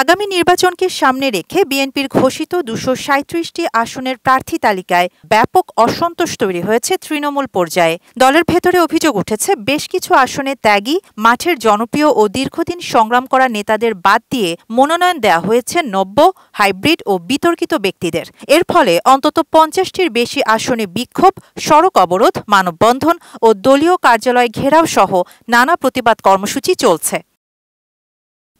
আগামী নির্বাচনকে সামনে রেখে বিএনপির ঘোষিত ২৩৭টি আসনের প্রার্থী তালিকায় ব্যাপক অসন্তোষ তৈরি হয়েছে তৃণমূল পর্যায়ে। দলের ভেতরে অভিযোগ উঠেছে, বেশ কিছু আসনে ত্যাগী, মাঠের জনপ্রিয় ও দীর্ঘদিন সংগ্রাম করা নেতাদের বাদ দিয়ে মনোনয়ন দেওয়া হয়েছে নব্য, হাইব্রিড ও বিতর্কিত ব্যক্তিদের। এর ফলে অন্তত ৫০টির বেশি আসনে বিক্ষোভ, সড়ক অবরোধ, মানববন্ধন ও দলীয় কার্যালয় ঘেরাও সহ নানা প্রতিবাদ কর্মসূচি চলছে।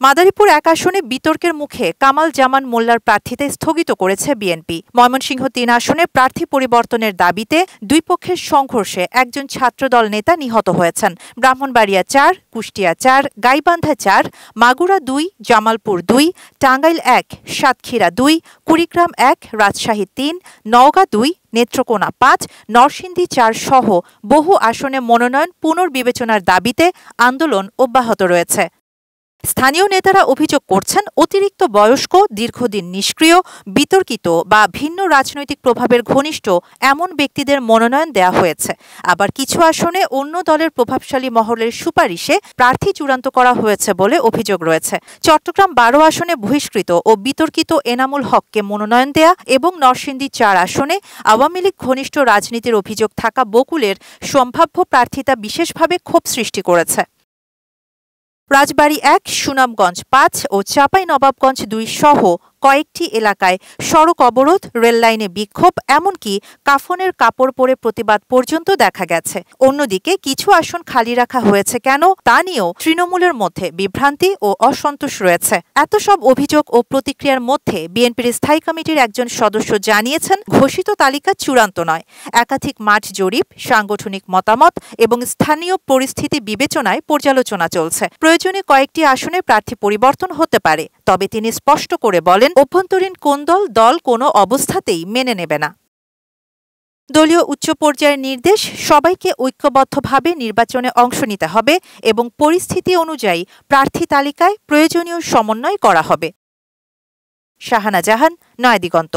মাদারীপুর ১ আসনে বিতর্কের মুখে কামাল জামান মোল্লার প্রার্থিতা স্থগিত করেছে বিএনপি। ময়মনসিংহ ৩ আসনে প্রার্থী পরিবর্তনের দাবিতে দুই পক্ষের সংঘর্ষে একজন ছাত্রদল নেতা নিহত হয়েছেন। ব্রাহ্মণবাড়িয়া ৪, কুষ্টিয়া ৪, গাইবান্ধা ৪, মাগুরা ২, জামালপুর ২, টাঙ্গাইল ১, সাতক্ষীরা ২, কুড়িগ্রাম ১, রাজশাহী ৩, নওগাঁ ২, নেত্রকোনা ৫, নরসিংদী ৪ সহ বহু আসনে মনোনয়ন পুনর্বিবেচনার দাবিতে আন্দোলন অব্যাহত রয়েছে। স্থানীয় নেতারা অভিযোগ করছেন, অতিরিক্ত বয়স্ক, দীর্ঘদিন নিষ্ক্রিয়, বিতর্কিত বা ভিন্ন রাজনৈতিক প্রভাবের ঘনিষ্ঠ এমন ব্যক্তিদের মনোনয়ন দেওয়া হয়েছে। আবার কিছু আসনে অন্য দলের প্রভাবশালী মহলের সুপারিশে প্রার্থী চূড়ান্ত করা হয়েছে বলে অভিযোগ রয়েছে। চট্টগ্রাম ১২ আসনে বহিষ্কৃত ও বিতর্কিত এনামুল হককে মনোনয়ন দেয়া এবং নরসিংদী ৪ আসনে আওয়ামী লীগ ঘনিষ্ঠ রাজনীতির অভিযোগ থাকা বকুলের সম্ভাব্য প্রার্থিতা বিশেষভাবে ক্ষোভ সৃষ্টি করেছে। রাজবাড়ী ১, সুনামগঞ্জ ৫ ও চাঁপাইনবাবগঞ্জ ২ সহ কয়েকটি এলাকায় সড়ক অবরোধ, রেললাইনে বিক্ষোভ, এমনকি কাফনের কাপড় পরে প্রতিবাদ পর্যন্ত দেখা গেছে। অন্যদিকে কিছু আসন খালি রাখা হয়েছে কেন তা নিয়েও তৃণমূলের মধ্যে বিভ্রান্তি ও অসন্তোষ রয়েছে। এত সব অভিযোগ ও প্রতিক্রিয়ার মধ্যে বিএনপির স্থায়ী কমিটির একজন সদস্য জানিয়েছেন, ঘোষিত তালিকা চূড়ান্ত নয়। একাধিক মাঠ জরিপ, সাংগঠনিক মতামত এবং স্থানীয় পরিস্থিতি বিবেচনায় পর্যালোচনা চলছে। প্রয়োজনে কয়েকটি আসনে প্রার্থী পরিবর্তন হতে পারে। তবে তিনি স্পষ্ট করে বলেন, অভ্যন্তরীণ কোন দল কোনো অবস্থাতেই মেনে নেবে না। দলীয় উচ্চ পর্যায়ের নির্দেশ, সবাইকে ঐক্যবদ্ধভাবে নির্বাচনে অংশ নিতে হবে এবং পরিস্থিতি অনুযায়ী প্রার্থী তালিকায় প্রয়োজনীয় সমন্বয় করা হবে। শাহানা জাহান, নয়াদিগন্ত।